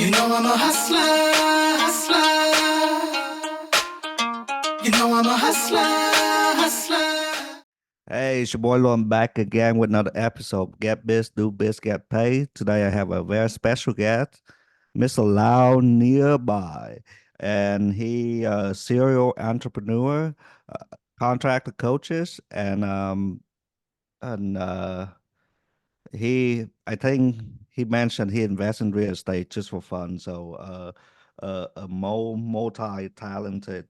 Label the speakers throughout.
Speaker 1: You know I'm a hustler, hustler. You know I'm a hustler, hustler.
Speaker 2: Hey, it's your boy Lyle back again with another episode. Get Biz, do biz, get paid. Today I have a very special guest, Mr. Lyle Nearby, and he serial entrepreneur, contractor coaches, and I think he mentioned he invests in real estate just for fun. So a multi-talented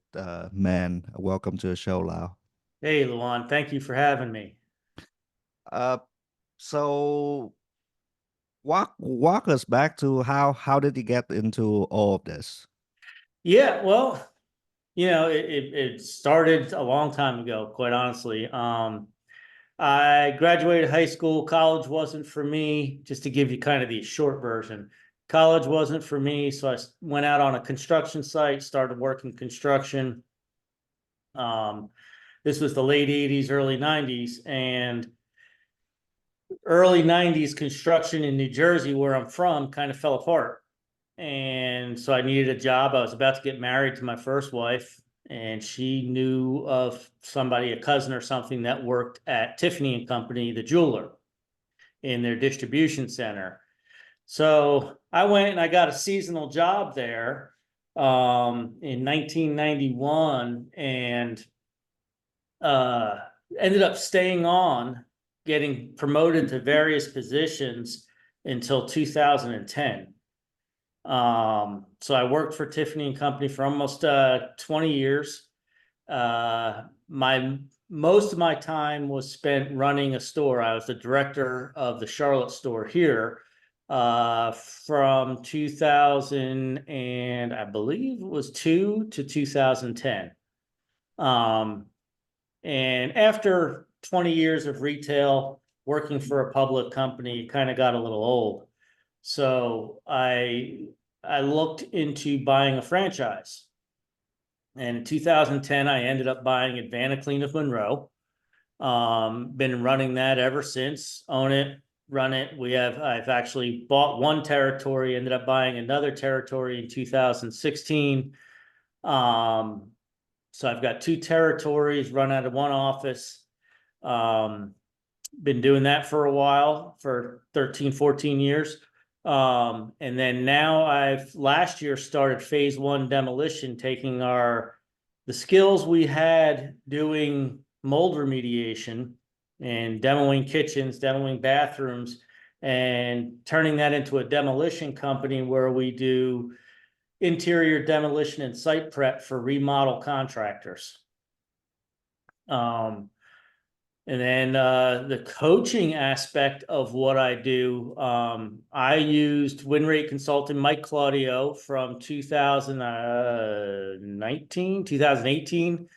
Speaker 2: man. Welcome to the show, Lyle.
Speaker 3: Hey, Luan, thank you for having me.
Speaker 2: Uh, so walk us back to how did you get into all of this?
Speaker 3: Yeah, well, it started a long time ago, quite honestly. I graduated high school. College wasn't for me, just to give you kind of the short version. College wasn't for me, so I went out on a construction site, started working construction. This was the late 80s, early 90s, and early 90s construction in New Jersey, where I'm from, kind of fell apart. And so I needed a job. I was about to get married to my first wife, and she knew of somebody, a cousin or something, that worked at Tiffany Company, the jeweler, in their distribution center. So I went and I got a seasonal job there in 1991, and ended up staying on, getting promoted to various positions until 2010. So I worked for Tiffany Company for almost 20 years. Most of my time was spent running a store. I was the director of the Charlotte store here from 2000, and I believe it was 2 to 2010. And after 20 years of retail, working for a public company, kind of got a little old. So I looked into buying a franchise. And in 2010, I ended up buying AdvantaClean of Monroe. Been running that ever since. Own it, run it. I've actually bought one territory, ended up buying another territory in 2016. So I've got two territories, run out of one office. Been doing that for a while, for 13, 14 years. And then now last year started phase one demolition, taking the skills we had doing mold remediation and demoing kitchens, demoing bathrooms, and turning that into a demolition company where we do interior demolition and site prep for remodel contractors. And then the coaching aspect of what I do, I used WinRate Consulting, Mike Claudio from 2018,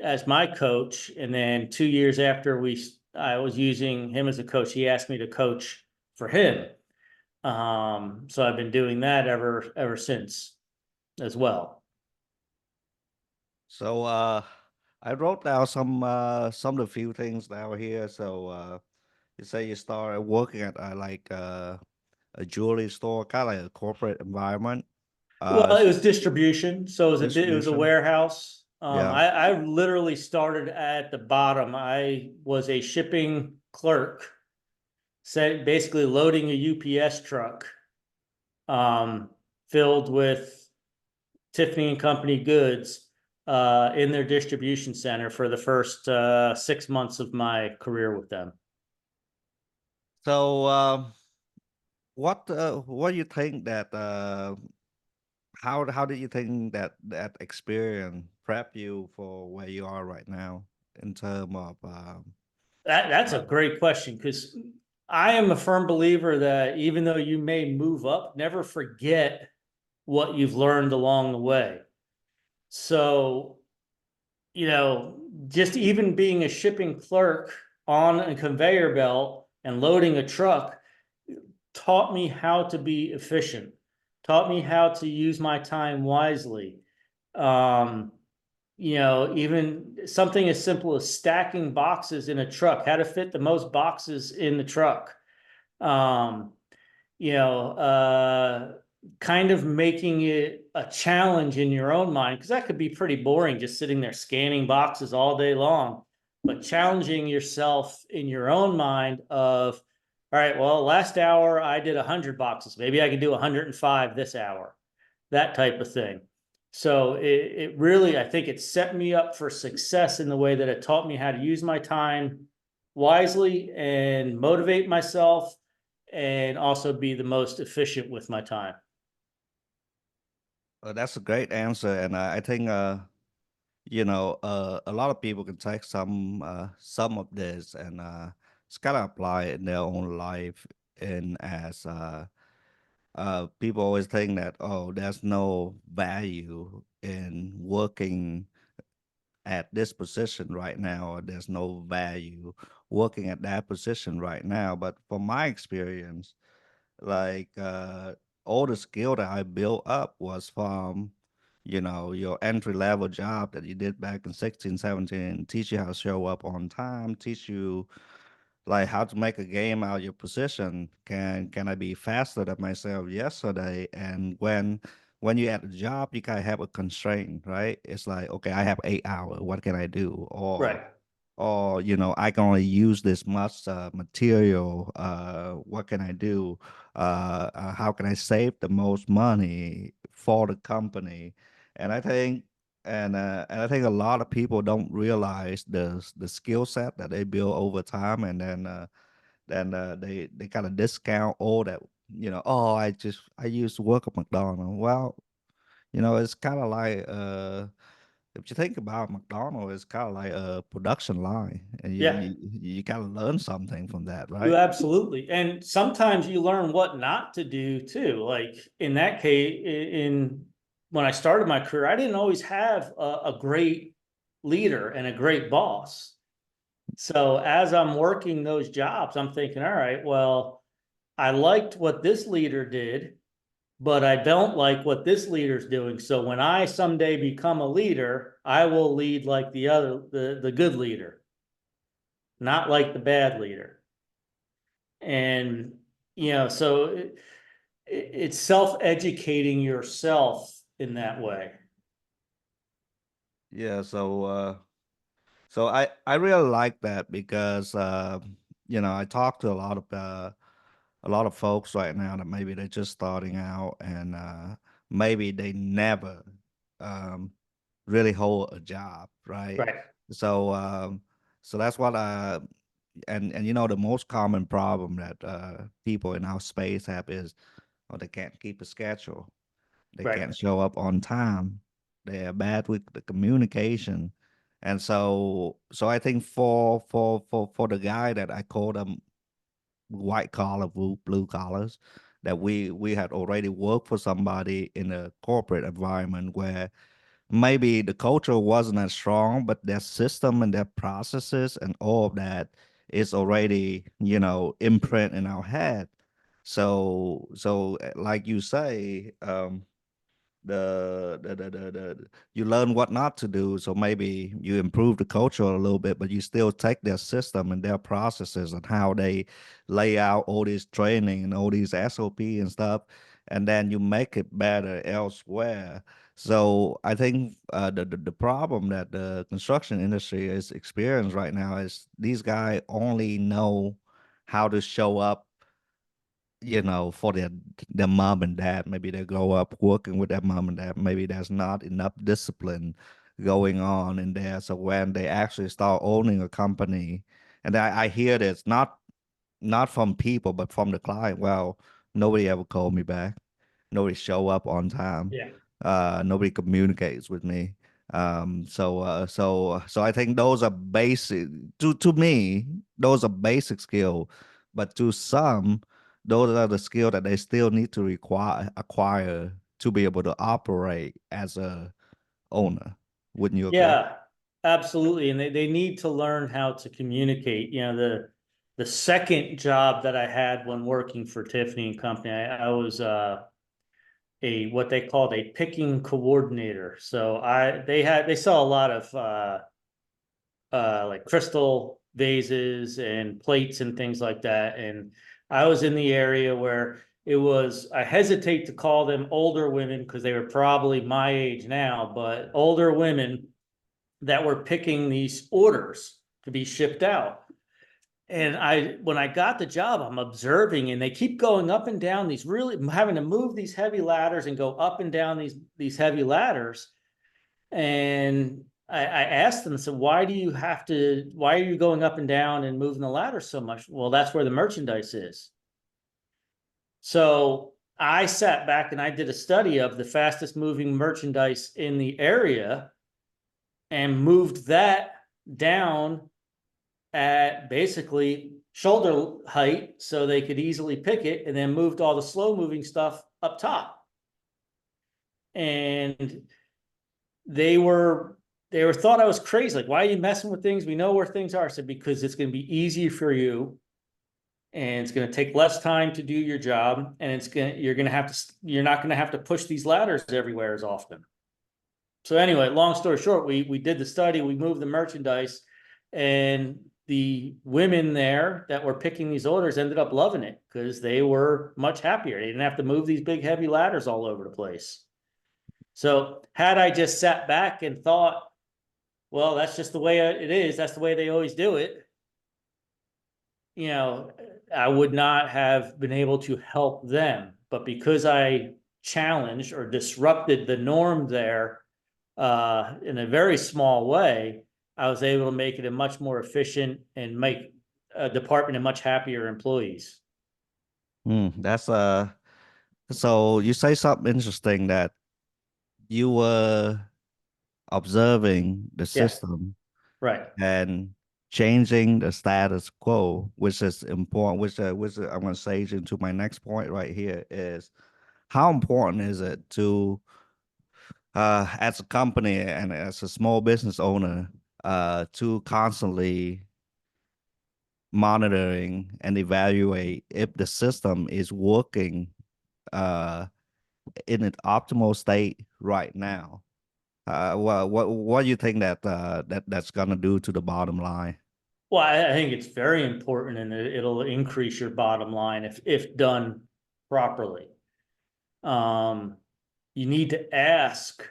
Speaker 3: as my coach. And then 2 years after I was using him as a coach, he asked me to coach for him. So I've been doing that ever since as well.
Speaker 2: So I wrote down some of the few things down here. So you say you started working at a jewelry store, kind of like a corporate environment.
Speaker 3: Well, it was distribution, so it was a
Speaker 2: Distribution.
Speaker 3: warehouse.
Speaker 2: Yeah.
Speaker 3: I literally started at the bottom. I was a shipping clerk, basically loading a UPS truck, filled with Tiffany and Company goods, in their distribution center for the first 6 months of my career with them.
Speaker 2: So what do you think that how did you think that experience prep you for where you are right now in terms of
Speaker 3: That's a great question, because I am a firm believer that even though you may move up, never forget what you've learned along the way. So, just even being a shipping clerk on a conveyor belt and loading a truck taught me how to be efficient, taught me how to use my time wisely. Even something as simple as stacking boxes in a truck, how to fit the most boxes in the truck. kind of making it a challenge in your own mind, because that could be pretty boring just sitting there scanning boxes all day long, but challenging yourself in your own mind of, all right, well, last hour I did 100 boxes. Maybe I can do 105 this hour, that type of thing. So it really, I think it set me up for success in the way that it taught me how to use my time wisely and motivate myself and also be the most efficient with my time.
Speaker 2: That's a great answer, and I think a lot of people can take some of this and just kind of apply it in their own life. And as people always think that, oh, there's no value in working at this position right now, or there's no value working at that position right now. But from my experience, like all the skill that I built up was from, your entry level job that you did back in 16, 17, teach you how to show up on time, teach you like how to make a game out of your position. Can I be faster than myself yesterday? And when you at the job, you kind of have a constraint, right? It's like, okay, I have 8 hours. What can I do?
Speaker 3: Right.
Speaker 2: Or I can only use this much material. What can I do? How can I save the most money for the company? And I think and I think a lot of people don't realize the skill set that they build over time, and then they kind of discount all that. Oh, I used to work at McDonald's. Well, it's kind of like if you think about McDonald's, it's kind of like a production line, and you
Speaker 3: Yeah.
Speaker 2: you, you kind of learn something from that,
Speaker 3: You
Speaker 2: right?
Speaker 3: absolutely. And sometimes you learn what not to do too. Like in that case, in when I started my career, I didn't always have a great leader and a great boss. So as I'm working those jobs, I'm thinking, all right, well, I liked what this leader did, but I don't like what this leader's doing. So when I someday become a leader, I will lead like the good leader, not like the bad leader. And so it's self-educating yourself in that way.
Speaker 2: Yeah. So I really like that because I talk to a lot of folks right now that maybe they're just starting out, and maybe they never um, really hold a job, right?
Speaker 3: Right.
Speaker 2: So so that's what and the most common problem that people in our space have is, oh, they can't keep a schedule, they
Speaker 3: Right.
Speaker 2: can't show up on time, they are bad with the communication. And so I think for the guy that I call them white collar, blue collars, that we had already worked for somebody in a corporate environment where maybe the culture wasn't as strong, but their system and their processes and all of that is already, imprint in our head. So like you say, you learn what not to do, so maybe you improve the culture a little bit, but you still take their system and their processes and how they lay out all this training and all these SOP and stuff, and then you make it better elsewhere. So I think the problem that the construction industry is experiencing right now is these guys only know how to show up, for their mom and dad. Maybe they grow up working with their mom and dad. Maybe there's not enough discipline going on in there. So when they actually start owning a company, and I hear this not from people, but from the client. Well, nobody ever called me back. Nobody show up on time.
Speaker 3: Yeah.
Speaker 2: Nobody communicates with me. So I think those are basic to me. Those are basic skill, but to some, those are the skill that they still need to acquire to be able to operate as a owner. Wouldn't you agree?
Speaker 3: Yeah, absolutely. And they need to learn how to communicate. The second job that I had when working for Tiffany and Company, I was a what they called a picking coordinator. So they saw a lot of like crystal vases and plates and things like that. And I was in the area where it was, I hesitate to call them older women because they were probably my age now, but older women that were picking these orders to be shipped out. And when I got the job, I'm observing, and they keep going up and down these, really having to move these heavy ladders and go up and down these heavy ladders. And I asked them, so why are you going up and down and moving the ladder so much? Well, that's where the merchandise is. So I sat back and I did a study of the fastest moving merchandise in the area and moved that down at basically shoulder height so they could easily pick it, and then moved all the slow moving stuff up top. And they thought I was crazy. Like, why are you messing with things? We know where things are. I said, because it's going to be easier for you, and it's going to take less time to do your job, and you're not going to have to push these ladders everywhere as often. So anyway, long story short, we did the study, we moved the merchandise, and the women there that were picking these orders ended up loving it because they were much happier. They didn't have to move these big heavy ladders all over the place. So had I just sat back and thought, well, that's just the way it is, that's the way they always do it, you know, I would not have been able to help them. But because I challenged or disrupted the norm there in a very small way, I was able to make it a much more efficient and make a department of much happier employees.
Speaker 2: That's so you say something interesting that you were observing the
Speaker 3: Yeah,
Speaker 2: system
Speaker 3: right.
Speaker 2: and changing the status quo, which is important, which I'm going to say into my next point right here is how important is it to, as a company and as a small business owner, to constantly monitoring and evaluate if the system is working uh, in an optimal state right now. What do you think that's gonna do to the bottom line?
Speaker 3: Well, I think it's very important, and it'll increase your bottom line if done properly. You need to ask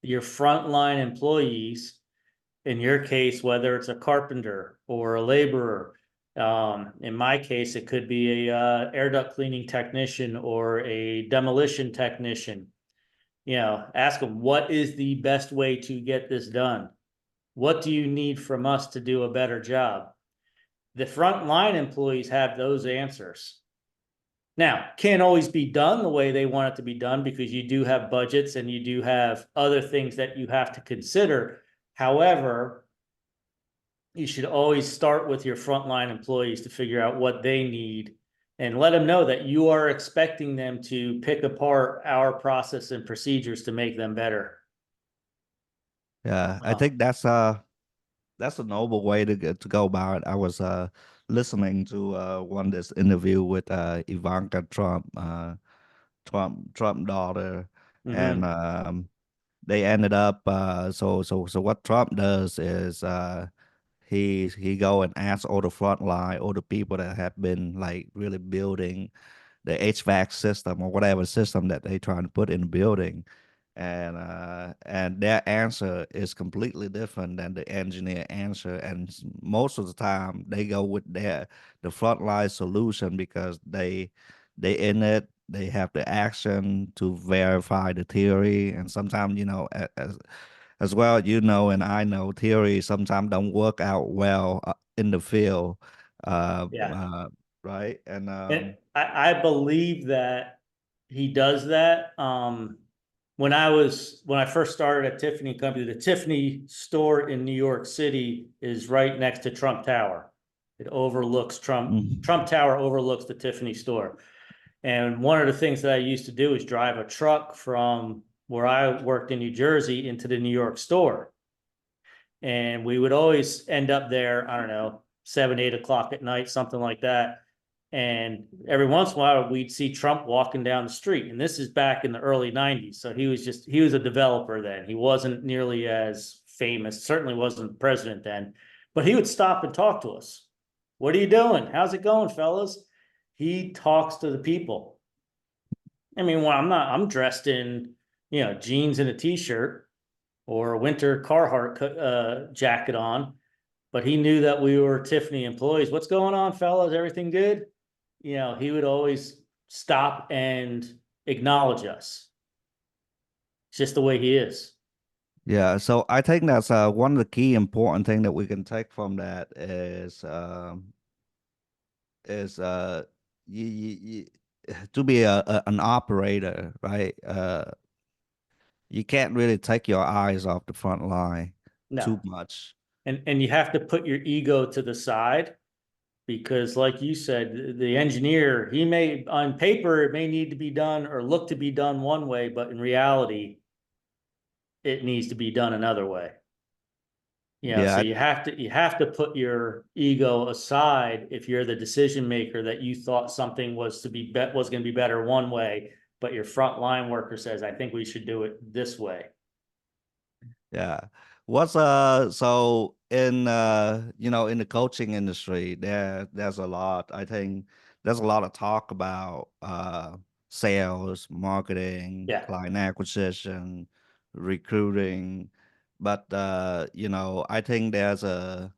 Speaker 3: your frontline employees, in your case, whether it's a carpenter or a laborer. In my case, it could be a air duct cleaning technician or a demolition technician. You know, ask them, what is the best way to get this done? What do you need from us to do a better job? The frontline employees have those answers. Now, can't always be done the way they want it to be done because you do have budgets and you do have other things that you have to consider. However, you should always start with your frontline employees to figure out what they need and let them know that you are expecting them to pick apart our process and procedures to make them better.
Speaker 2: Yeah, I think that's a noble way to go about it. I was listening to one this interview with Ivanka Trump, Trump daughter, and
Speaker 3: Mm-hmm.
Speaker 2: they ended up so what Trump does is he go and ask all the front line, all the people that have been like really building the HVAC system or whatever system that they trying to put in the building, and their answer is completely different than the engineer answer, and most of the time they go with the frontline solution because they in it, they have the action to verify the theory, and sometimes as well, and I know theory sometimes don't work out well in the field, uh,
Speaker 3: Yeah.
Speaker 2: uh, right? And
Speaker 3: And I believe that he does that. When I first started at Tiffany Company, the Tiffany store in New York City is right next to Trump Tower. It overlooks Trump
Speaker 2: mm,
Speaker 3: Tower overlooks the Tiffany store. And one of the things that I used to do is drive a truck from where I worked in New Jersey into the New York store. And we would always end up there, I don't know, 7, 8 o'clock at night, something like that. And every once in a while, we'd see Trump walking down the street. And this is back in the early 90s. So he was a developer then. He wasn't nearly as famous, certainly wasn't president then. But he would stop and talk to us. What are you doing? How's it going, fellas? He talks to the people. I mean, well, I'm dressed in, jeans and a t-shirt or a winter Carhartt jacket on, but he knew that we were Tiffany employees. What's going on, fellas? Everything good? He would always stop and acknowledge us. It's just the way he is.
Speaker 2: Yeah, so I think that's one of the key important thing that we can take from that is you to be an operator, right? You can't really take your eyes off the front line
Speaker 3: No.
Speaker 2: too much.
Speaker 3: And you have to put your ego to the side because like you said, the engineer, he may on paper it may need to be done or look to be done one way, but in reality, it needs to be done another way. So
Speaker 2: Yeah,
Speaker 3: you have to put your ego aside if you're the decision maker that you thought something was going to be better one way, but your frontline worker says, I think we should do it this way.
Speaker 2: yeah. What's so in in the coaching industry there's a lot. I think there's a lot of talk about sales, marketing,
Speaker 3: Yeah.
Speaker 2: client acquisition, recruiting, but I think there's a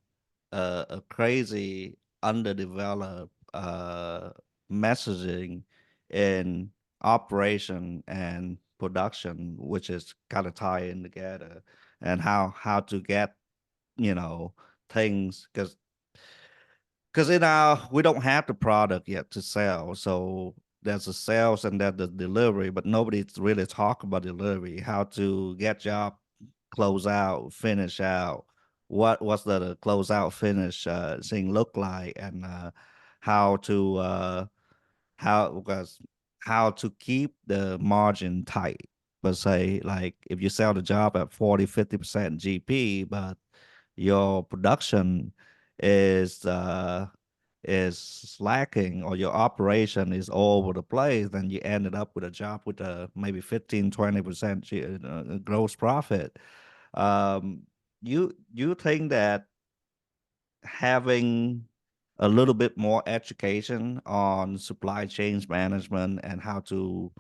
Speaker 2: crazy underdeveloped messaging in operation and production, which is kind of tying together, and how to get you know things because in our we don't have the product yet to sell, so there's the sales and there's the delivery, but nobody's really talk about delivery, how to get job close out, finish out, what's the close out finish thing look like, and how to because how to keep the margin tight. But say like if you sell the job at 40-50% GP, but your production is uh is lacking or your operation is all over the place, then you ended up with a job with a maybe 15-20% gross profit. um you think that having a little bit more education on supply chain management and how to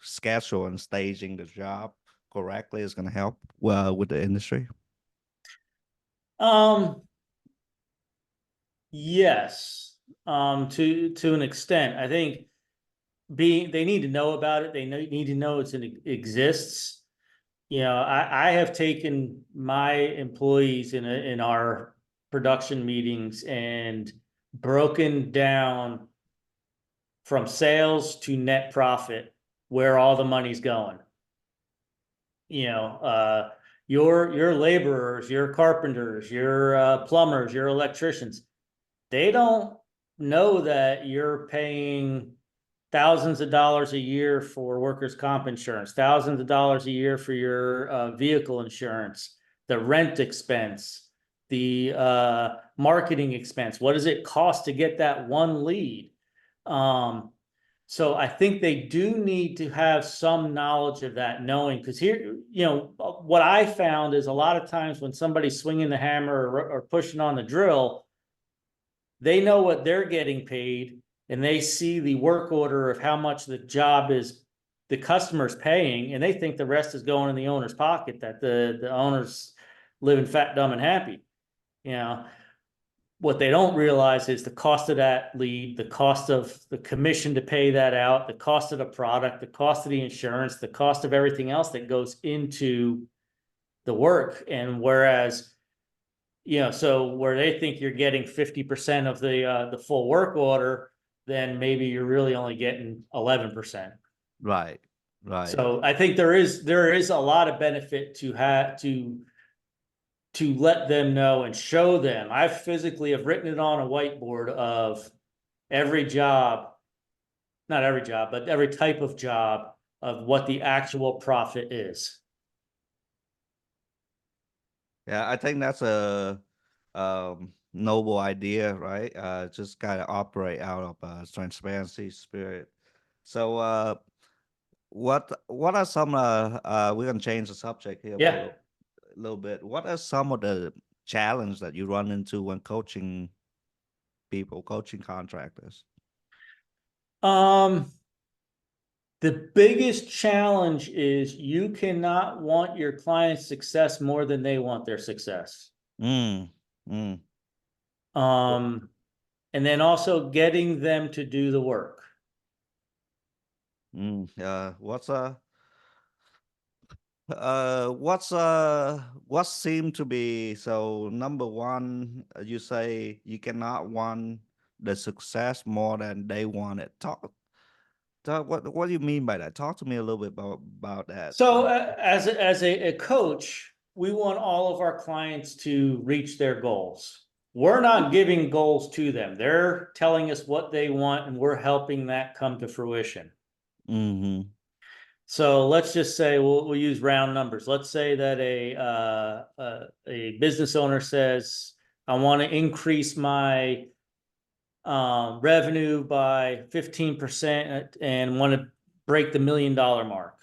Speaker 2: schedule and staging the job correctly is going to help with the industry?
Speaker 3: Um, yes, to an extent. I think they need to know about it. They need to know it exists. I have taken my employees in our production meetings and broken down from sales to net profit where all the money's going. You know, your laborers, your carpenters, your plumbers, your electricians, they don't know that you're paying thousands of dollars a year for workers' comp insurance, thousands of dollars a year for your vehicle insurance, the rent expense, the marketing expense. What does it cost to get that one lead? Um, so I think they do need to have some knowledge of that, knowing because here, what I found is a lot of times when somebody's swinging the hammer or pushing on the drill, they know what they're getting paid and they see the work order of how much the job is the customer's paying, and they think the rest is going in the owner's pocket, that the owner's living fat, dumb, and happy. You know, what they don't realize is the cost of that lead, the cost of the commission to pay that out, the cost of the product, the cost of the insurance, the cost of everything else that goes into the work. And whereas, so where they think you're getting 50% of the full work order, then maybe you're really only getting 11%.
Speaker 2: Right, right.
Speaker 3: So I think there is a lot of benefit to let them know and show them. I physically have written it on a whiteboard of every job, not every job, but every type of job of what the actual profit is.
Speaker 2: Yeah, I think that's a noble idea, right? Just kind of operate out of transparency spirit. So what are some we're gonna change the subject here for
Speaker 3: Yeah.
Speaker 2: a little bit. What are some of the challenges that you run into when coaching people, coaching contractors?
Speaker 3: Um, The biggest challenge is you cannot want your client's success more than they want their success.
Speaker 2: Mm, mm,
Speaker 3: And then also getting them to do the work.
Speaker 2: What seemed to be so number one? You say you cannot want the success more than they want it. What do you mean by that? Talk to me a little bit about that.
Speaker 3: So as a coach, we want all of our clients to reach their goals. We're not giving goals to them. They're telling us what they want, and we're helping that come to fruition.
Speaker 2: Mm-hmm.
Speaker 3: So let's just say we'll use round numbers. Let's say that a business owner says, I want to increase my revenue by 15% and want to break the $1 million mark.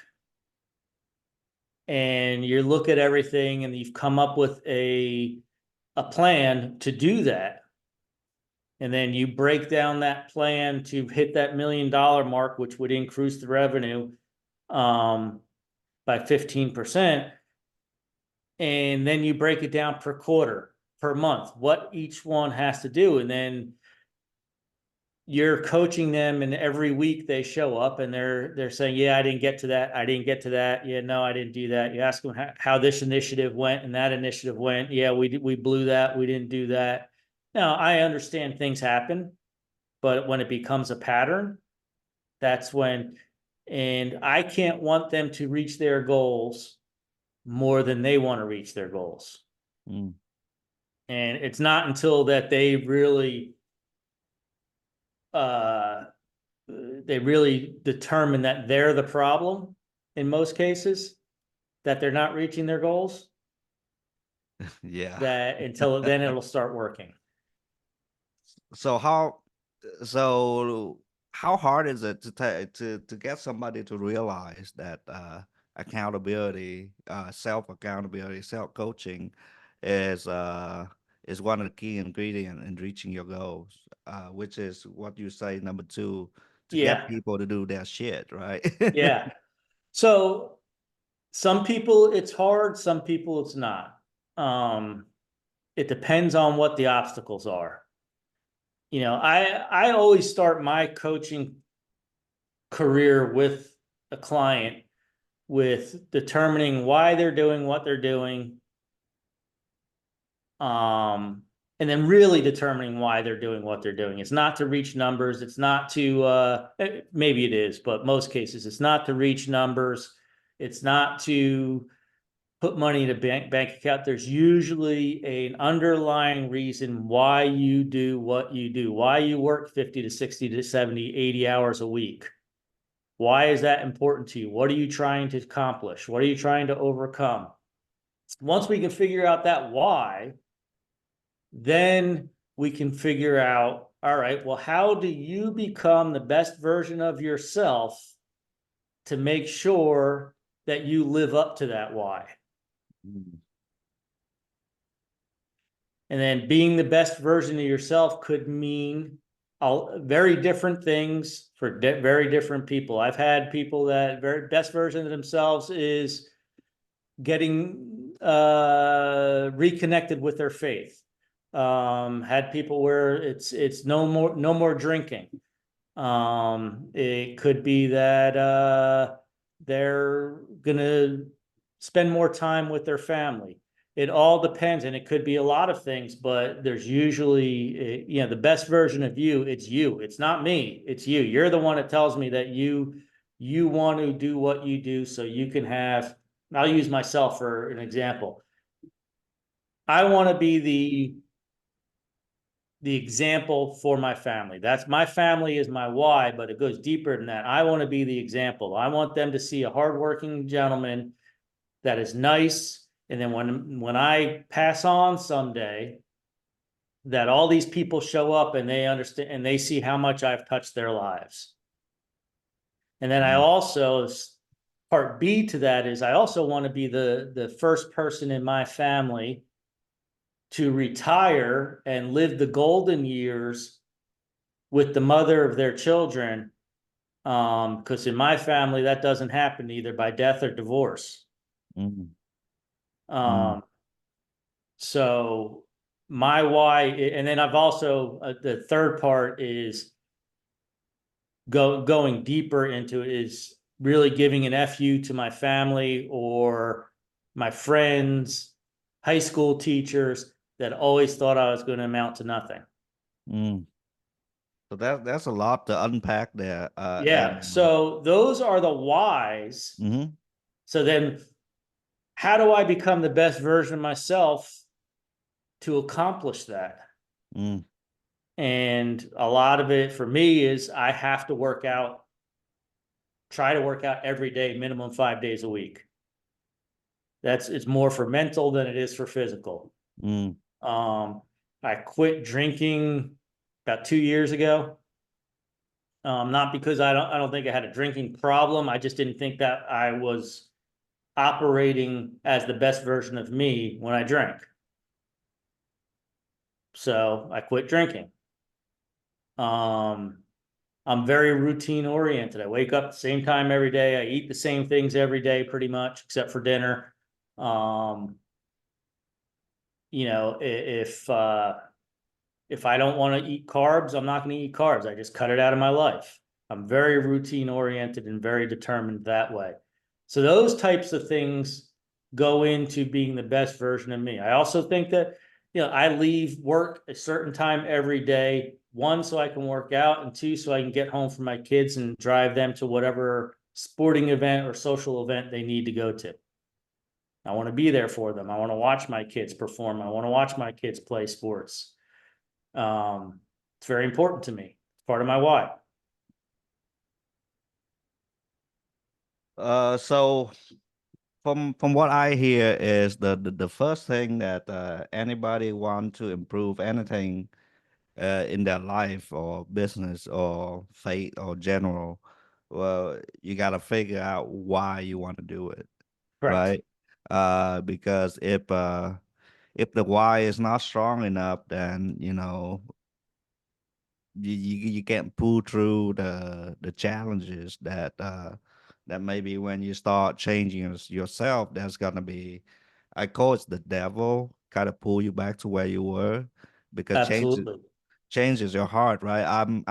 Speaker 3: And you look at everything and you've come up with a plan to do that. And then you break down that plan to hit that $1 million mark, which would increase the revenue by 15%. And then you break it down per quarter, per month, what each one has to do. And then you're coaching them, and every week they show up and they're saying, yeah, I didn't get to that. I didn't get to that. Yeah, no, I didn't do that. You ask them how this initiative went and that initiative went. Yeah, we blew that. We didn't do that. Now, I understand things happen, but when it becomes a pattern, that's when, and I can't want them to reach their goals more than they want to reach their goals.
Speaker 2: Mm.
Speaker 3: And it's not until that they really determine that they're the problem in most cases, that they're not reaching their goals,
Speaker 2: Yeah.
Speaker 3: that until then it'll start working.
Speaker 2: So how hard is it to get somebody to realize that accountability, self accountability, self coaching is one of the key ingredients in reaching your goals, which is what you say number two, to get
Speaker 3: Yeah.
Speaker 2: people to do their shit, right?
Speaker 3: Yeah. So some people it's hard, some people it's not. It depends on what the obstacles are. You know, I always start my coaching career with a client with determining why they're doing what they're doing. And then really determining why they're doing what they're doing. It's not to reach numbers. It's not to, maybe it is, but most cases, it's not to reach numbers. It's not to put money in a bank account. There's usually an underlying reason why you do what you do, why you work 50 to 60 to 70, 80 hours a week. Why is that important to you? What are you trying to accomplish? What are you trying to overcome? Once we can figure out that why, then we can figure out, all right, well, how do you become the best version of yourself to make sure that you live up to that why? And then being the best version of yourself could mean very different things for very different people. I've had people that very best version of themselves is getting reconnected with their faith. Had people where it's no more drinking. It could be that they're gonna spend more time with their family. It all depends, and it could be a lot of things, but there's usually, you know, the best version of you, it's you. It's not me, it's you. You're the one that tells me that you want to do what you do so you can have, I'll use myself for an example. I want to be the example for my family. That's my family is my why, but it goes deeper than that. I want to be the example. I want them to see a hardworking gentleman that is nice. And then when I pass on someday, that all these people show up and they understand and they see how much I've touched their lives. And then I also, part B to that is I also want to be the first person in my family to retire and live the golden years with the mother of their children Because in my family, that doesn't happen either by death or divorce.
Speaker 2: Mm, mm,
Speaker 3: Um, so my why, and then I've also the third part is going deeper into it is really giving an FU to my family or my friends, high school teachers that always thought I was going to amount to nothing.
Speaker 2: mm. So that's a lot to unpack there.
Speaker 3: Yeah. So those are the whys.
Speaker 2: Mhm,
Speaker 3: So then how do I become the best version of myself to accomplish that?
Speaker 2: mm,
Speaker 3: And a lot of it for me is I have to work out, try to work out every day, minimum 5 days a week. It's more for mental than it is for physical.
Speaker 2: mm.
Speaker 3: Um, I quit drinking about 2 years ago. Not because I don't think I had a drinking problem. I just didn't think that I was operating as the best version of me when I drank. So I quit drinking. Um, I'm very routine oriented. I wake up at the same time every day. I eat the same things every day, pretty much, except for dinner. Um, if I don't want to eat carbs, I'm not going to eat carbs. I just cut it out of my life. I'm very routine oriented and very determined that way. So those types of things go into being the best version of me. I also think that, I leave work a certain time every day, one, so I can work out, and two, so I can get home for my kids and drive them to whatever sporting event or social event they need to go to. I want to be there for them. I want to watch my kids perform. I want to watch my kids play sports. It's very important to me. It's part of my why.
Speaker 2: So from what I hear is the first thing that anybody want to improve anything in their life or business or faith or general, well, you got to figure out why you want to do it,
Speaker 3: Correct.
Speaker 2: right? Because if the why is not strong enough, then you can't pull through the challenges that maybe when you start changing yourself, there's gonna be, I call it the devil kind of pull you back to where you were, because
Speaker 3: Absolutely.
Speaker 2: changes your heart, right? I'm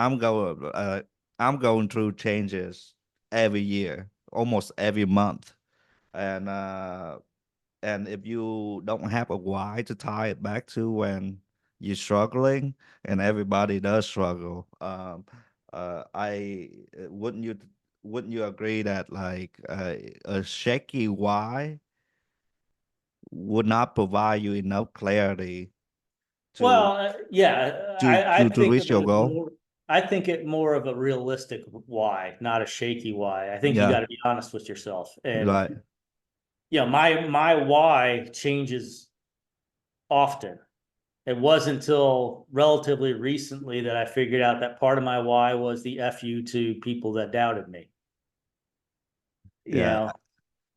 Speaker 2: going through changes every year, almost every month, and if you don't have a why to tie it back to when you're struggling, and everybody does struggle, I wouldn't you agree that like a shaky why would not provide you enough clarity to
Speaker 3: Well, yeah, I
Speaker 2: to
Speaker 3: think
Speaker 2: reach
Speaker 3: of it
Speaker 2: your
Speaker 3: as
Speaker 2: goal?
Speaker 3: more. I think it more of a realistic why, not a shaky why. I think you
Speaker 2: Yeah,
Speaker 3: got to be honest with yourself, and
Speaker 2: right.
Speaker 3: my why changes often. It wasn't until relatively recently that I figured out that part of my why was the FU to people that doubted me. You
Speaker 2: Yeah,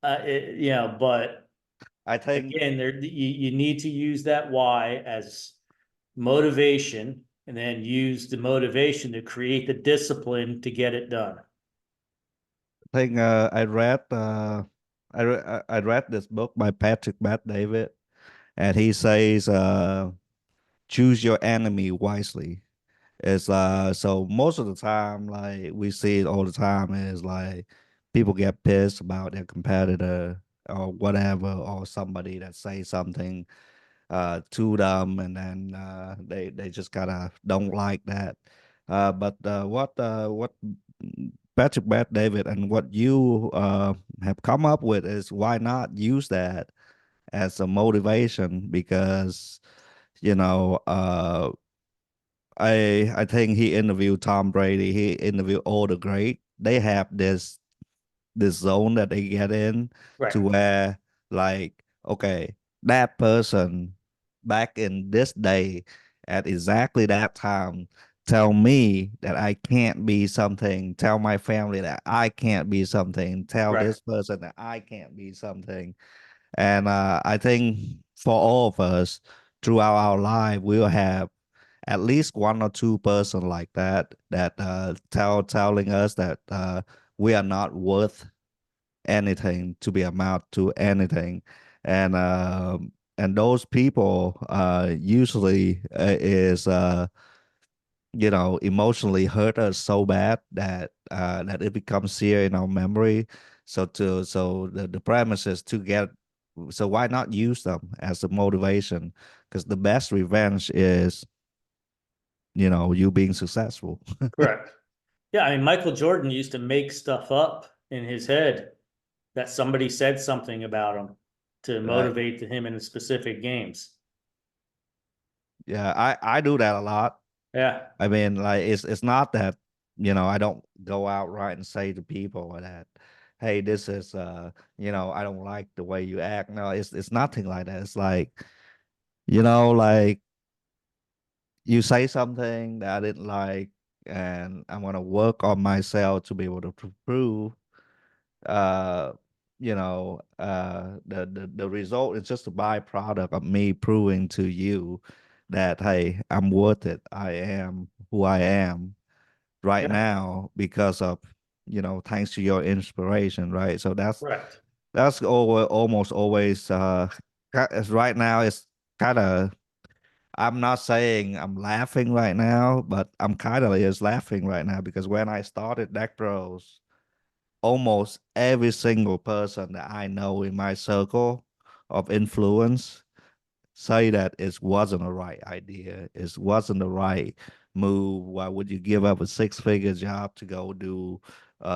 Speaker 3: know, but
Speaker 2: I think
Speaker 3: again, you need to use that why as motivation and then use the motivation to create the discipline to get it done.
Speaker 2: I read this book by Patrick Bat David, and he says choose your enemy wisely. It's so most of the time, like we see it all the time, is like people get pissed about their competitor or whatever, or somebody that say something to them, and then they just kind of don't like that. But what Patrick Bet David and what you have come up with is, why not use that as a motivation? Because you know I think he interviewed Tom Brady. He interviewed all the great. They have this zone that they get in,
Speaker 3: Right.
Speaker 2: to where, like, okay, that person back in this day at exactly that time tell me that I can't be something, tell my family that I can't be something, tell
Speaker 3: Right.
Speaker 2: this person that I can't be something. And I think for all of us throughout our life, we'll have at least one or two person like that that telling us that we are not worth anything to be amount to anything, and those people usually is emotionally hurt us so bad that that it becomes seared in our memory. So the premise is to get, so why not use them as a motivation? Because the best revenge is you being successful.
Speaker 3: Correct. Yeah, I mean, Michael Jordan used to make stuff up in his head that somebody said something about him to
Speaker 2: Right.
Speaker 3: motivate him in specific games.
Speaker 2: Yeah, I do that a lot.
Speaker 3: Yeah,
Speaker 2: I mean, like it's not that, I don't go out right and say to people that, hey, this is I don't like the way you act. No, it's nothing like that. It's like, like you say something that I didn't like, and I'm gonna work on myself to be able to prove uh the result is just a byproduct of me proving to you that, hey, I'm worth it. I am who I am right
Speaker 3: yeah,
Speaker 2: now because of, thanks to your inspiration, right? So
Speaker 3: correct.
Speaker 2: that's almost always right now it's kind of, I'm not saying I'm laughing right now, but I'm kind of is laughing right now because when I started Deck Bros, almost every single person that I know in my circle of influence say that it wasn't a right idea. It wasn't the right move. Why would you give up a six-figure job to go do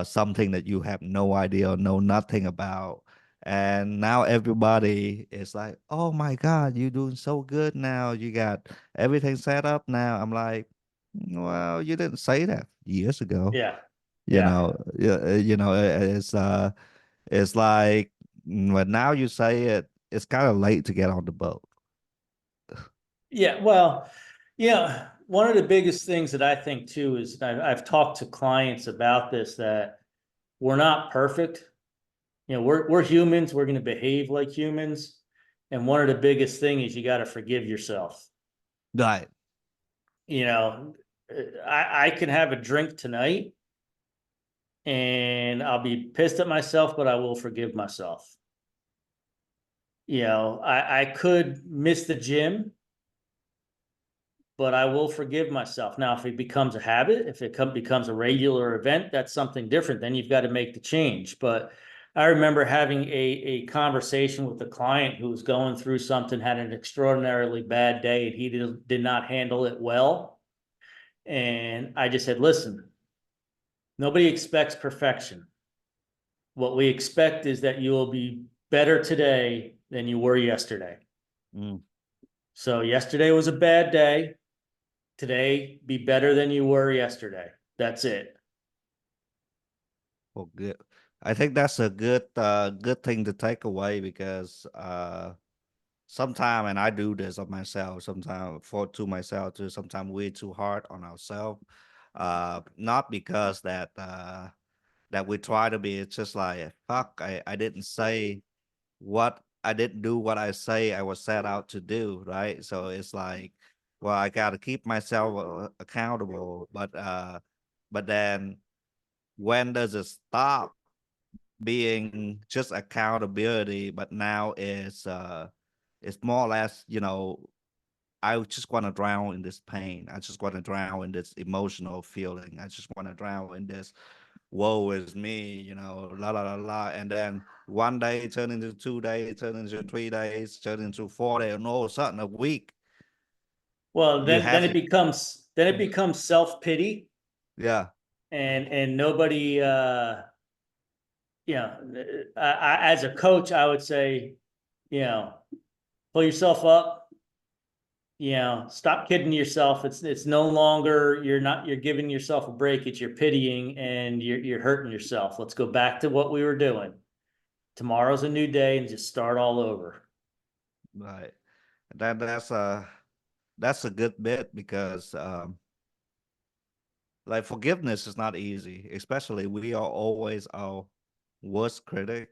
Speaker 2: something that you have no idea or know nothing about? And now everybody is like, "Oh my God, you're doing so good now. You got everything set up now." I'm like, "Well, you didn't say that years ago."
Speaker 3: Yeah, yeah,
Speaker 2: Yeah, it's like, but now you say it, it's kind of late to get on the boat.
Speaker 3: yeah. Well, yeah, one of the biggest things that I think too is I've talked to clients about this, that we're not perfect. We're humans. We're going to behave like humans. And one of the biggest thing is you got to forgive yourself.
Speaker 2: Right.
Speaker 3: You know, I can have a drink tonight and I'll be pissed at myself, but I will forgive myself. I could miss the gym, but I will forgive myself. Now, if it becomes a habit, if it becomes a regular event, that's something different. Then you've got to make the change. But I remember having a conversation with a client who was going through something, had an extraordinarily bad day, and he did not handle it well. And I just said, listen, nobody expects perfection. What we expect is that you will be better today than you were yesterday.
Speaker 2: Mm.
Speaker 3: So yesterday was a bad day. Today, be better than you were yesterday. That's it.
Speaker 2: Well, good. I think that's a good thing to take away because sometimes, and I do this of myself, sometimes for to myself too, sometimes we're too hard on ourselves. Not because that we try to be, it's just like, fuck, I didn't say what I didn't do what I say I was set out to do, right? So it's like, well, I got to keep myself accountable, but then when does it stop being just accountability? But now it's more or less, I just want to drown in this pain. I just want to drown in this emotional feeling. I just want to drown in this woe is me, la la la la. And then one day turn into 2 days, turn into 3 days, turn into 4 days, and all of a sudden a week.
Speaker 3: Well,
Speaker 2: You
Speaker 3: then
Speaker 2: have
Speaker 3: it
Speaker 2: it.
Speaker 3: becomes self-pity,
Speaker 2: Yeah.
Speaker 3: and nobody as a coach, I would say, you know, pull yourself up, stop kidding yourself. It's no longer, you're giving yourself a break, it's you're pitying and you're hurting yourself. Let's go back to what we were doing. Tomorrow's a new day and just start all over.
Speaker 2: Right. That's a good bit because like forgiveness is not easy, especially we are always our worst critic.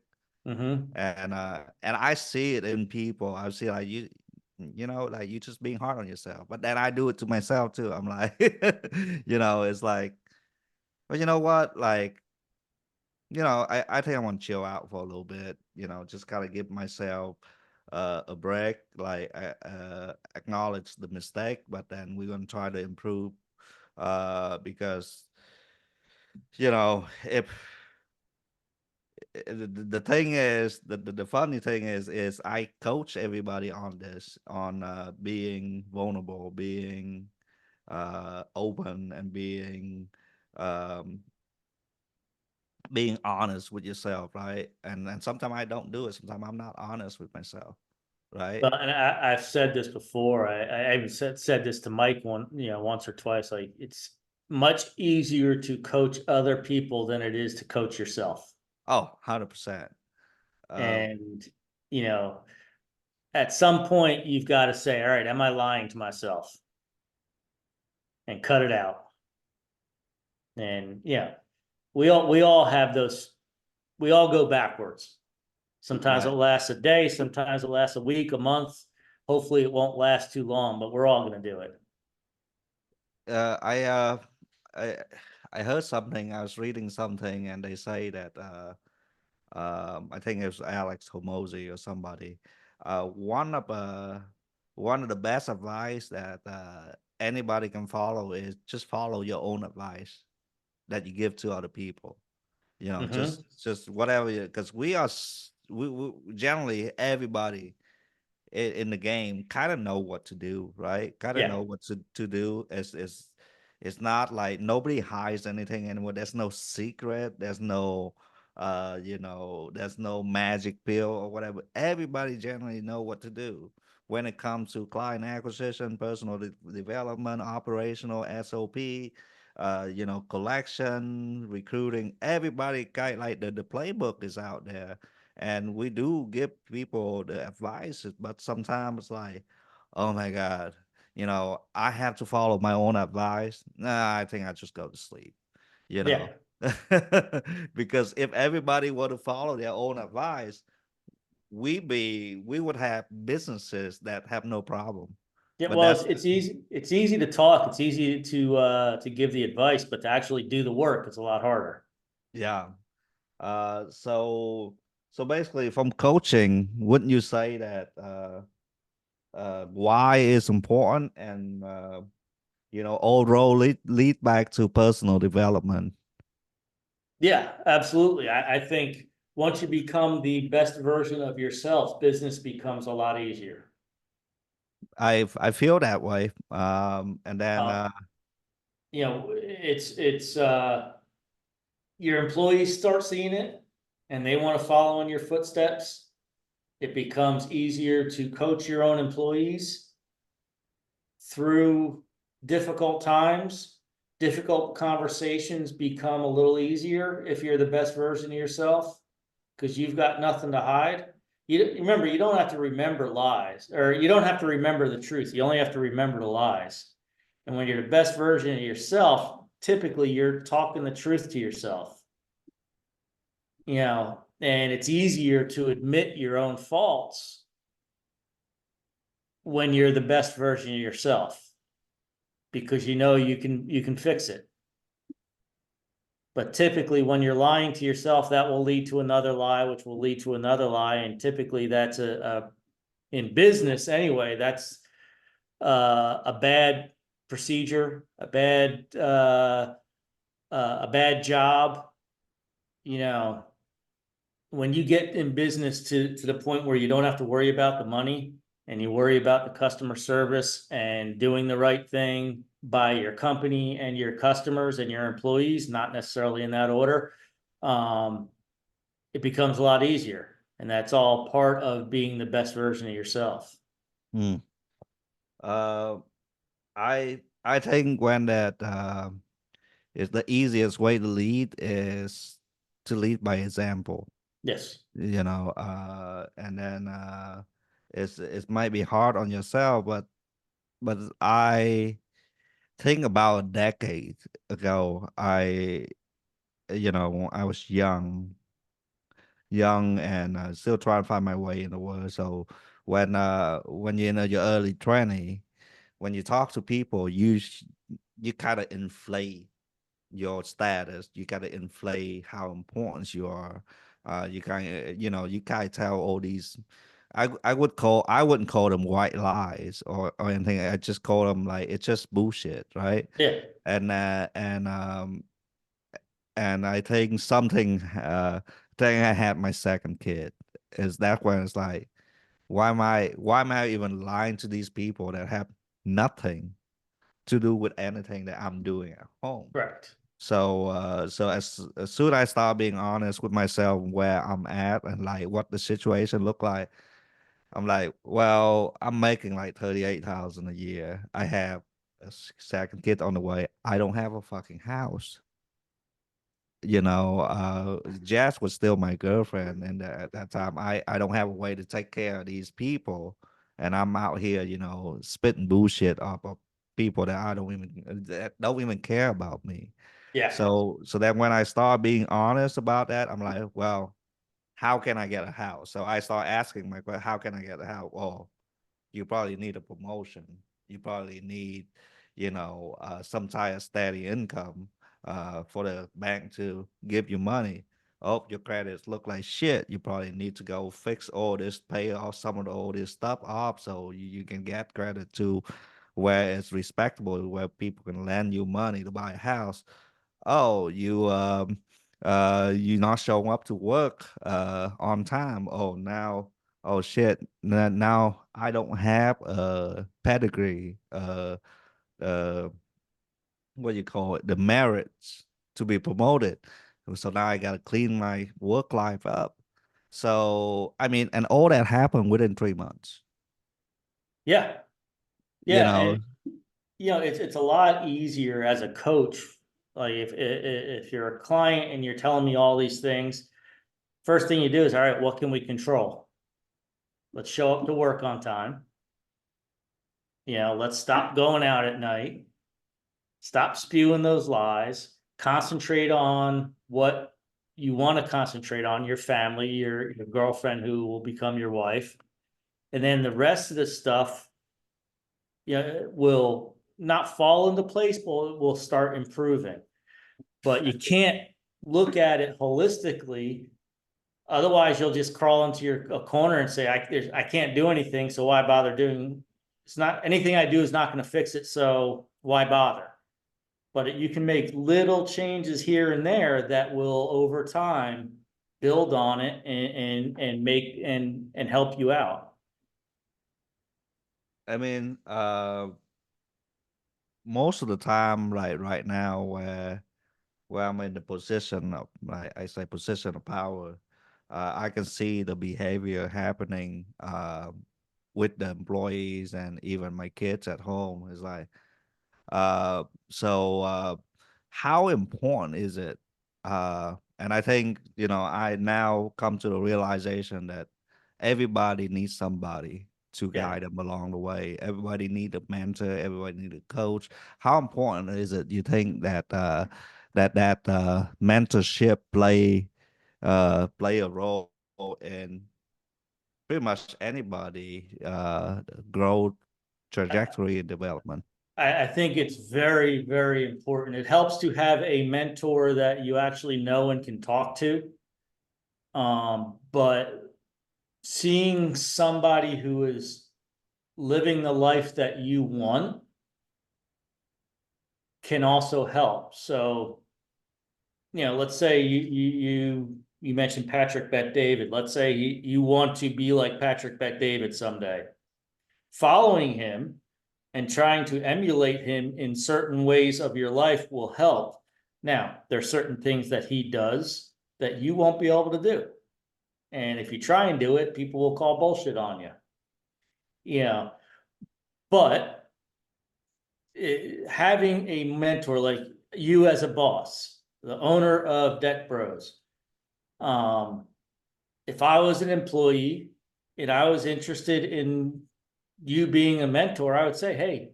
Speaker 3: Mm-hmm.
Speaker 2: And I see it in people. I see like like you just being hard on yourself. But then I do it to myself too. I'm like, it's like, but you know what? Like, I think I want to chill out for a little bit, just kind of give myself a break, like acknowledge the mistake, but then we're going to try to improve because, if the thing is, the funny thing is I coach everybody on this, on being vulnerable, being open, and um, being honest with yourself, right? And sometimes I don't do it. Sometimes I'm not honest with myself, right?
Speaker 3: But and I've said this before. I even said this to Mike once or twice. Like it's much easier to coach other people than it is to coach yourself.
Speaker 2: Oh, 100%.
Speaker 3: And you know, at some point you've got to say, all right, am I lying to myself? And cut it out. And yeah, we all have those, we all go backwards. Sometimes it
Speaker 2: Right.
Speaker 3: lasts a day, sometimes it lasts a week, a month. Hopefully it won't last too long, but we're all gonna do it.
Speaker 2: Uh, I uh, I I heard something. I was reading something, and they say that I think it was Alex Homozy or somebody. One of the best advice that anybody can follow is just follow your own advice that you give to other people.
Speaker 3: Mm-hmm.
Speaker 2: Just whatever, because we generally everybody in the game kind of know what to do, right? Kind of
Speaker 3: Yeah,
Speaker 2: know what to do. It's not like nobody hides anything anymore. There's no secret. There's no magic pill or whatever. Everybody generally know what to do when it comes to client acquisition, personal development, operational SOP, collection, recruiting. Everybody got like the playbook is out there, and we do give people the advice, but sometimes it's like, oh my god, I have to follow my own advice. Nah, I think I just go to sleep, you
Speaker 3: yeah.
Speaker 2: know because if everybody were to follow their own advice, we would have businesses that have no problem.
Speaker 3: Yeah,
Speaker 2: But
Speaker 3: well,
Speaker 2: that's
Speaker 3: it's easy to talk, it's easy to give the advice, but to actually do the work, it's a lot harder.
Speaker 2: Yeah. So basically, from coaching, wouldn't you say that why is important, and all role lead back to personal development?
Speaker 3: Yeah, absolutely. I think once you become the best version of yourself, business becomes a lot easier.
Speaker 2: I feel that way. And then
Speaker 3: Uh, it's your employees start seeing it and they want to follow in your footsteps. It becomes easier to coach your own employees through difficult times. Difficult conversations become a little easier if you're the best version of yourself because you've got nothing to hide. You remember, you don't have to remember lies, or you don't have to remember the truth. You only have to remember the lies. And when you're the best version of yourself, typically you're talking the truth to yourself. And it's easier to admit your own faults when you're the best version of yourself because you can fix it. But typically when you're lying to yourself, that will lead to another lie, which will lead to another lie. And typically that's in business anyway, that's a bad procedure, a bad job. You know, when you get in business to the point where you don't have to worry about the money and you worry about the customer service and doing the right thing by your company and your customers and your employees, not necessarily in that order, um, it becomes a lot easier. And that's all part of being the best version of yourself.
Speaker 2: Hmm. uh I think when that is the easiest way to lead is to lead by example.
Speaker 3: Yes.
Speaker 2: And then it might be hard on yourself, but I think about a decade ago, when I was young and still trying to find my way in the world. So when you're in your early 20, when you talk to people, you kind of inflate your status. You got to inflate how important you are. You kind of, you kind of tell all these. I wouldn't call them white lies or anything. I just call them like it's just bullshit, right?
Speaker 3: Yeah,
Speaker 2: And and I think something thing I had my second kid is that when it's like why am I even lying to these people that have nothing to do with anything that I'm doing at home?
Speaker 3: correct.
Speaker 2: So as soon as I start being honest with myself where I'm at and like what the situation look like, I'm like, well, I'm making like 38,000 a year. I have a second kid on the way. I don't have a fucking house. Jazz was still my girlfriend, and at that time, I don't have a way to take care of these people, and I'm out here, spitting bullshit off of people that don't even care about me.
Speaker 3: Yeah,
Speaker 2: So then when I start being honest about that, I'm like, well, how can I get a house? So I start asking my question, how can I get a house? Well, you probably need a promotion. You probably need, some type of steady income for the bank to give you money. Oh, your credits look like shit. You probably need to go fix all this, pay off some of all this stuff off so you can get credit to where it's respectable, where people can lend you money to buy a house. Oh, you not showing up to work on time. Oh shit, now I don't have a pedigree, uh what do you call it, the merits to be promoted. So now I gotta clean my work life up. So I mean, and all that happened within 3 months,
Speaker 3: yeah,
Speaker 2: you
Speaker 3: yeah.
Speaker 2: know.
Speaker 3: And it's a lot easier as a coach. Like if you're a client and you're telling me all these things, first thing you do is, all right, what can we control? Let's show up to work on time. Let's stop going out at night. Stop spewing those lies. Concentrate on what you want to concentrate on, your family, your girlfriend who will become your wife. And then the rest of the stuff, will not fall into place, but will start improving. But you can't look at it holistically. Otherwise, you'll just crawl into a corner and say, I can't do anything, so why bother doing? It's not anything I do is not going to fix it, so why bother? But you can make little changes here and there that will over time build on it and make and help you out.
Speaker 2: I mean, most of the time, like right now, where I'm in the position of, like I say, position of power, I can see the behavior happening with the employees and even my kids at home. It's like, uh, so how important is it? And I think, I now come to the realization that everybody needs somebody to
Speaker 3: Yeah.
Speaker 2: guide them along the way. Everybody need a mentor. Everybody need a coach. How important is it? You think that mentorship play a role in pretty much anybody growth trajectory and development?
Speaker 3: I think it's very, very important. It helps to have a mentor that you actually know and can talk to. But seeing somebody who is living the life that you want can also help. So, let's say you mentioned Patrick Bet David. Let's say you want to be like Patrick Bet David someday. Following him and trying to emulate him in certain ways of your life will help. Now, there's certain things that he does that you won't be able to do. And if you try and do it, people will call bullshit on you. But having a mentor like you as a boss, the owner of Deck Bros, if I was an employee and I was interested in you being a mentor, I would say, hey,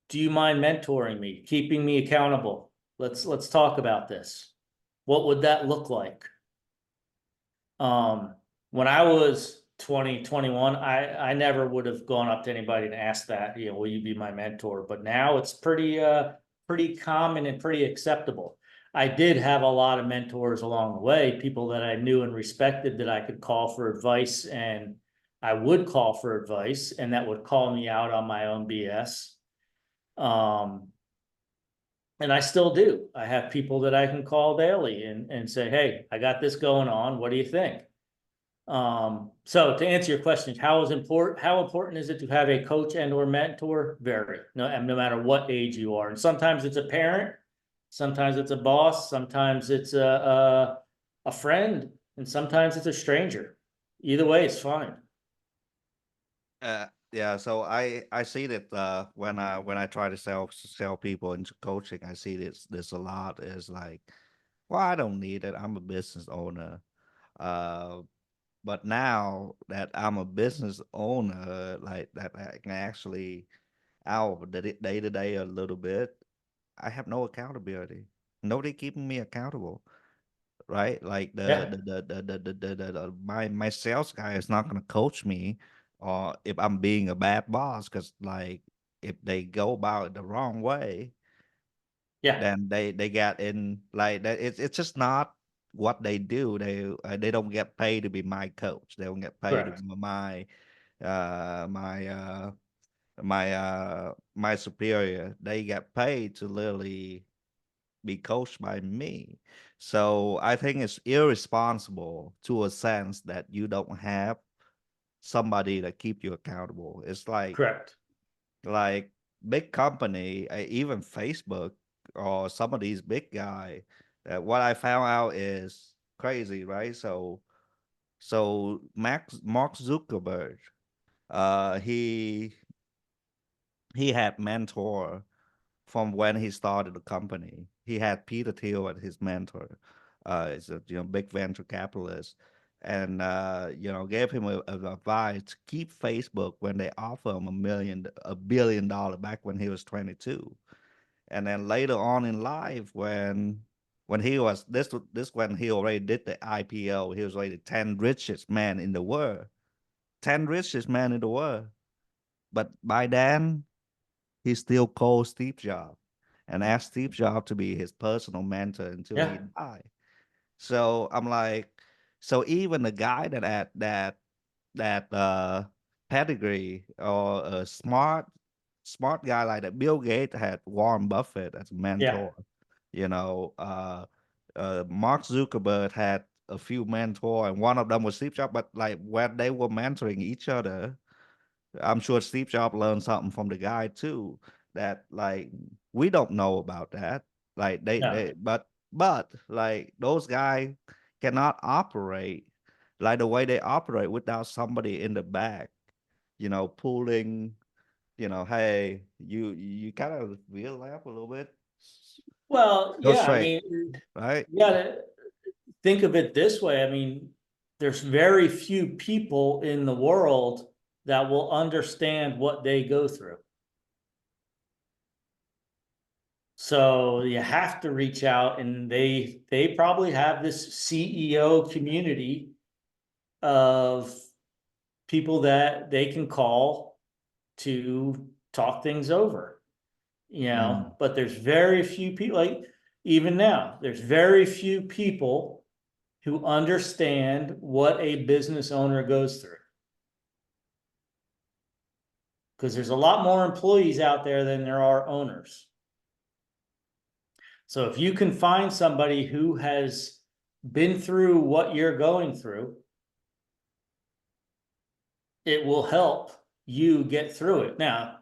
Speaker 3: do you mind mentoring me, keeping me accountable? Let's talk about this. What would that look like? When I was 2021, I never would have gone up to anybody and asked that, will you be my mentor? But now it's pretty common and pretty acceptable. I did have a lot of mentors along the way, people that I knew and respected that I could call for advice, and I would call for advice, and that would call me out on my own BS. And I still do. I have people that I can call daily and say, hey, I got this going on. What do you think? So to answer your question, how important is it to have a coach and or mentor? Very, no matter what age you are. And sometimes it's a parent, sometimes it's a boss, sometimes it's a friend, and sometimes it's a stranger. Either way, it's fine.
Speaker 2: Yeah, so I see that when I try to sell people into coaching, I see this a lot is like, well, I don't need it. I'm a business owner. Uh, but now that I'm a business owner, like that I can actually out of the day to day a little bit, I have no accountability. Nobody keeping me accountable, right? Like
Speaker 3: Yeah,
Speaker 2: my sales guy is not gonna coach me, or if I'm being a bad boss, because like if they go about it the wrong way,
Speaker 3: yeah,
Speaker 2: then they get in like that. It's just not what they do. They don't get paid to be my coach. They don't get paid to be
Speaker 3: correct.
Speaker 2: uh my uh my superior. They get paid to literally be coached by me. So I think it's irresponsible to a sense that you don't have somebody that keep you accountable. It's
Speaker 3: Correct.
Speaker 2: like big company, even Facebook or some of these big guy. What I found out is crazy, right? So Mark Zuckerberg, uh, he he had mentor from when he started the company. He had Peter Thiel as his mentor. He's a big venture capitalist, and gave him a advice to keep Facebook when they offer him $1 billion back when he was 22. And then later on in life, when he was this when he already did the IPO, he was already 10 richest man in the world, 10 richest man in the world. But by then, he still called Steve Jobs and asked Steve Jobs to be his personal mentor until he
Speaker 3: Yeah,
Speaker 2: died. So I'm like, so even the guy that had that pedigree or a smart guy like that, Bill Gates had Warren Buffett as a
Speaker 3: yeah,
Speaker 2: mentor. Mark Zuckerberg had a few mentor, and one of them was Steve Jobs. But like when they were mentoring each other, I'm sure Steve Jobs learned something from the guy too. That like we don't know about that. Like
Speaker 3: no.
Speaker 2: but like those guys cannot operate like the way they operate without somebody in the back, pulling, hey, you kind of wheel up a little bit,
Speaker 3: Well,
Speaker 2: go
Speaker 3: yeah, I
Speaker 2: straight,
Speaker 3: mean,
Speaker 2: right?
Speaker 3: you gotta think of it this way. I mean, there's very few people in the world that will understand what they go through. So you have to reach out, and they probably have this CEO community of people that they can call to talk things over.
Speaker 2: Mm,
Speaker 3: But there's very few people, like even now, there's very few people who understand what a business owner goes through. Because there's a lot more employees out there than there are owners. So if you can find somebody who has been through what you're going through, it will help you get through it. Now,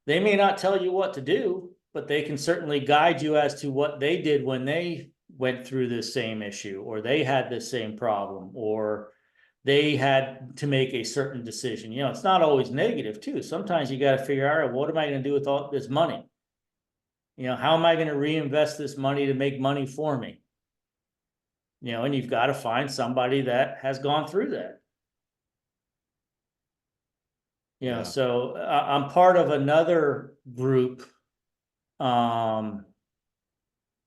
Speaker 3: they may not tell you what to do, but they can certainly guide you as to what they did when they went through this same issue, or they had the same problem, or they had to make a certain decision. It's not always negative too. Sometimes you got to figure out, what am I going to do with all this money? How am I going to reinvest this money to make money for me? And you've got to find somebody that has gone through that.
Speaker 2: yeah.
Speaker 3: So I'm part of another group. And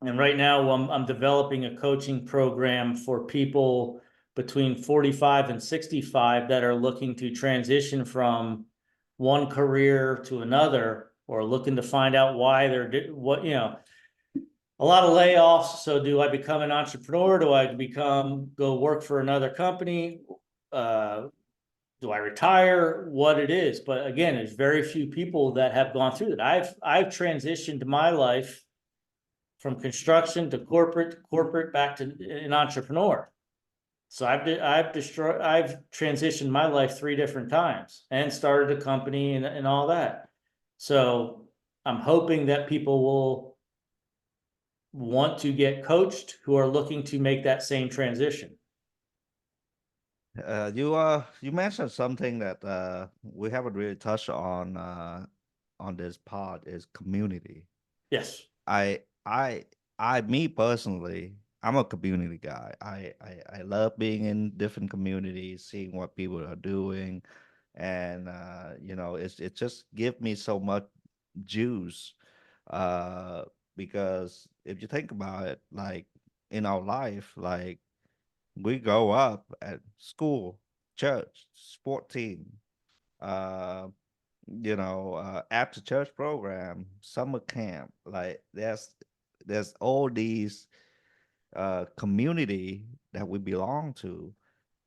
Speaker 3: right now I'm developing a coaching program for people between 45 and 65 that are looking to transition from one career to another, or looking to find out why they're what, a lot of layoffs. So do I become an entrepreneur? Do I go work for another company? Do I retire? What it is. But again, there's very few people that have gone through that. I've transitioned my life from construction to corporate back to an entrepreneur. So I've transitioned my life 3 different times and started a company and all that. So I'm hoping that people will want to get coached who are looking to make that same transition.
Speaker 2: You mentioned something that we haven't really touched on this pod is community.
Speaker 3: Yes.
Speaker 2: I I me personally, I'm a community guy. I love being in different communities, seeing what people are doing, and it just give me so much juice. Uh, because if you think about it, like in our life, like we grow up at school, church, sport team, uh, after church program, summer camp, like there's all these community that we belong to.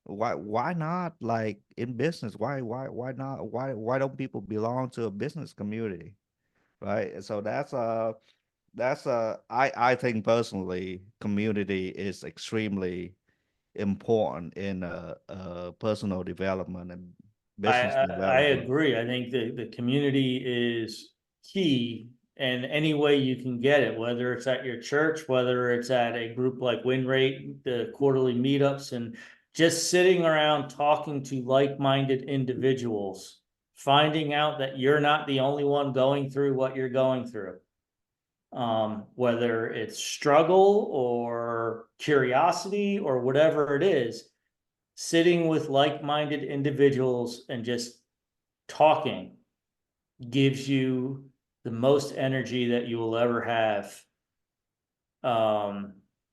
Speaker 2: Why not like in business? Why not? Why don't people belong to a business community? Right? So I think personally community is extremely important in personal development and business
Speaker 3: I
Speaker 2: development.
Speaker 3: agree. I think the community is key, and any way you can get it, whether it's at your church, whether it's at a group like WinRate, the quarterly meetups, and just sitting around talking to like-minded individuals, finding out that you're not the only one going through what you're going through. Whether it's struggle or curiosity or whatever it is, sitting with like-minded individuals and just talking gives you the most energy that you will ever have.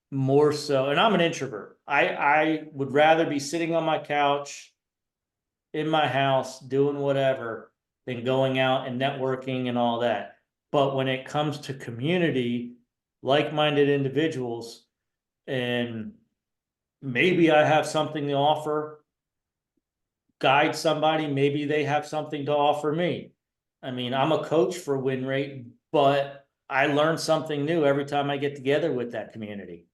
Speaker 3: More so, and I'm an introvert. I would rather be sitting on my couch in my house doing whatever than going out and networking and all that. But when it comes to community, like-minded individuals, and maybe I have something to offer, guide somebody, maybe they have something to offer me. I mean, I'm a coach for WinRate, but I learn something new every time I get together with that community.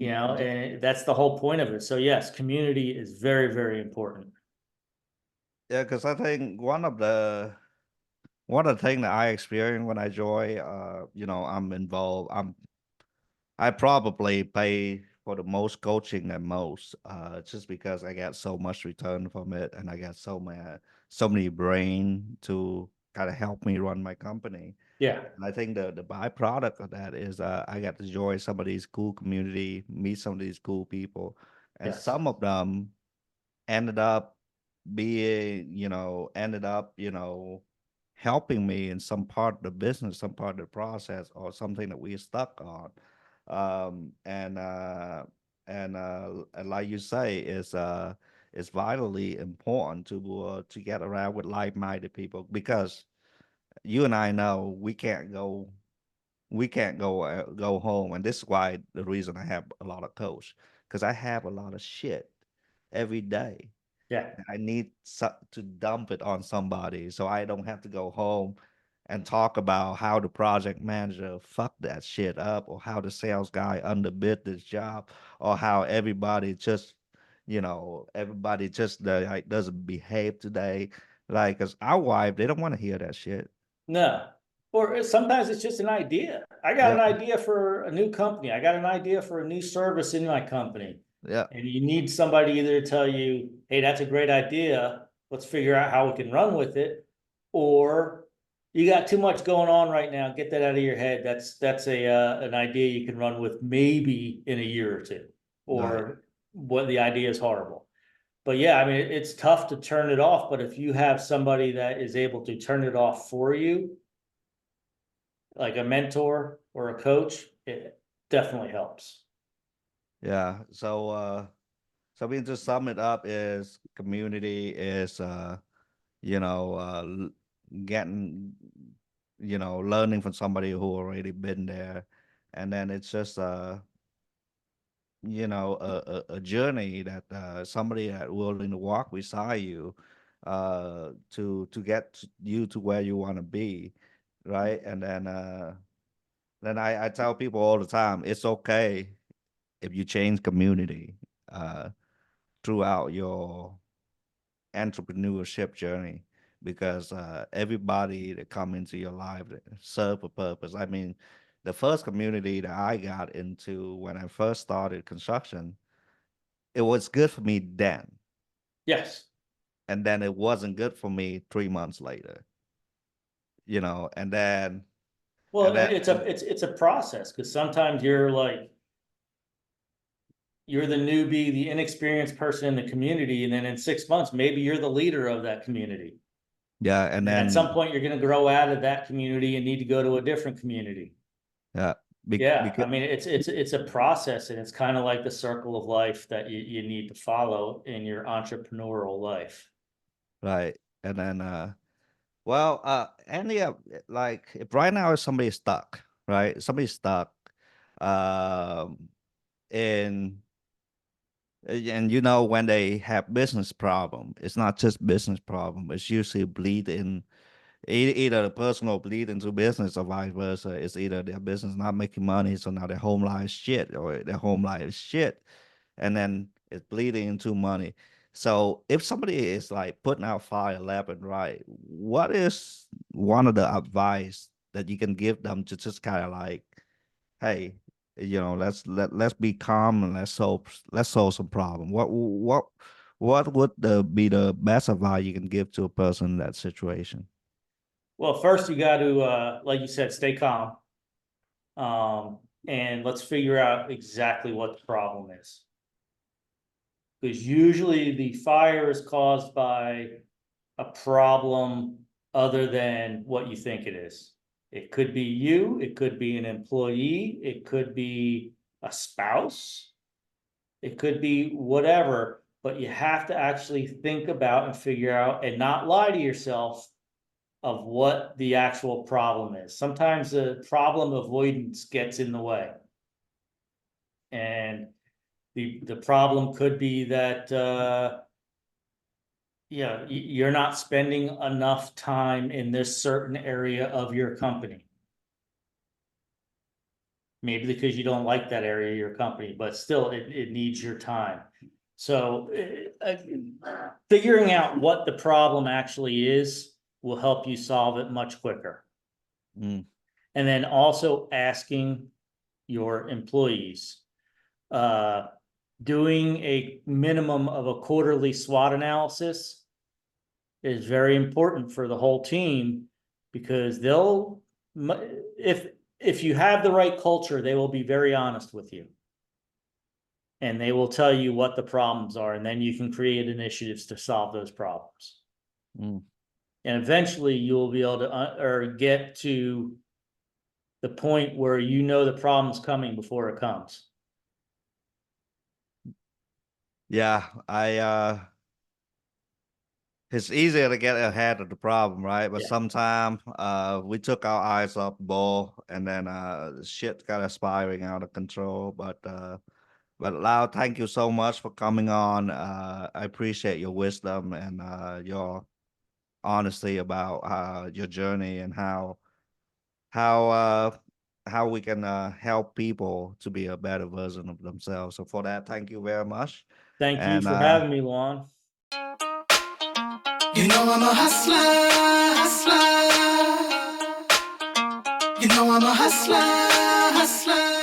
Speaker 3: And that's the whole point of it. So yes, community is very, very important.
Speaker 2: Yeah, because I think one of the things that I experience when I join, I'm involved. I probably pay for the most coaching and most, just because I got so much return from it, and I got so many brain to kind of help me run my company.
Speaker 3: Yeah.
Speaker 2: And I think the byproduct of that is I got to join some of these cool community, meet some of these cool people, and
Speaker 3: Yes.
Speaker 2: some of them ended up helping me in some part of the business, some part of the process, or something that we're stuck on. Um, and uh, and like you say, it's vitally important to get around with like-minded people, because you and I know we can't go home, and this is why the reason I have a lot of coach, because I have a lot of shit every day.
Speaker 3: Yeah.
Speaker 2: I need to dump it on somebody so I don't have to go home and talk about how the project manager fucked that shit up, or how the sales guy underbid this job, or how everybody just like doesn't behave today. Like, cause our wife, they don't want to hear that shit.
Speaker 3: No. Or sometimes it's just an idea. I got
Speaker 2: Yeah,
Speaker 3: an idea for a new company. I got an idea for a new service in my company.
Speaker 2: yeah,
Speaker 3: And you need somebody either to tell you, hey, that's a great idea. Let's figure out how we can run with it. Or you got too much going on right now. Get that out of your head. That's an idea you can run with maybe in a year or two.
Speaker 2: right.
Speaker 3: Or what the idea is horrible. But yeah, I mean, it's tough to turn it off. But if you have somebody that is able to turn it off for you, like a mentor or a coach, it definitely helps.
Speaker 2: Yeah. So So I mean, to sum it up, is community is getting, learning from somebody who already been there, and then it's just a journey that somebody that willing to walk beside you to get you to where you want to be, right? And then I tell people all the time, it's okay if you change community uh, throughout your entrepreneurship journey, because everybody that come into your life that serve a purpose. I mean, the first community that I got into when I first started construction, it was good for me then,
Speaker 3: Yes.
Speaker 2: and then it wasn't good for me 3 months later. And then
Speaker 3: Well,
Speaker 2: and then
Speaker 3: and it's a process, because sometimes you're the newbie, the inexperienced person in the community, and then in 6 months, maybe you're the leader of that community.
Speaker 2: yeah, and
Speaker 3: And at some
Speaker 2: then
Speaker 3: point, you're going to grow out of that community and need to go to a different community.
Speaker 2: yeah,
Speaker 3: Yeah, I
Speaker 2: because
Speaker 3: mean, it's a process, and it's kind of like the circle of life that you need to follow in your entrepreneurial life.
Speaker 2: right, and then well, Andy, like if right now if somebody's stuck, right? Somebody's stuck, um, in and when they have business problem, it's not just business problem. It's usually bleed in, either the personal bleed into business or vice versa. It's either their business not making money, so now their home life is shit, or their home life is shit, and then it's bleeding into money. So if somebody is like putting out fire left and right, what is one of the advice that you can give them to just kind of like, hey, let's be calm and let's solve some problem. What would be the best advice you can give to a person in that situation?
Speaker 3: Well, first you got to, like you said, stay calm. And let's figure out exactly what the problem is. Because usually the fire is caused by a problem other than what you think it is. It could be you, it could be an employee, it could be a spouse, it could be whatever, but you have to actually think about and figure out and not lie to yourself of what the actual problem is. Sometimes the problem avoidance gets in the way. And the problem could be that you're not spending enough time in this certain area of your company. Maybe because you don't like that area of your company, but still it needs your time. So figuring out what the problem actually is will help you solve it much quicker.
Speaker 2: Mm.
Speaker 3: And then also asking your employees, doing a minimum of a quarterly SWOT analysis is very important for the whole team, because if you have the right culture, they will be very honest with you. And they will tell you what the problems are, and then you can create initiatives to solve those problems.
Speaker 2: Mm.
Speaker 3: And eventually you will be able to or get to the point where you know the problem's coming before it comes.
Speaker 2: Yeah, it's easier to get ahead of the problem, right? But
Speaker 3: Yeah.
Speaker 2: sometimes we took our eyes off the ball, and then shit got spiraling out of control. But Lau, thank you so much for coming on. I appreciate your wisdom and your honesty about your journey and how uh, how we can help people to be a better version of themselves. So for that, thank you very much.
Speaker 3: Thank you
Speaker 2: And
Speaker 3: for having me, Lon.
Speaker 1: You know I'm a hustler, hustler. You know I'm a hustler, hustler.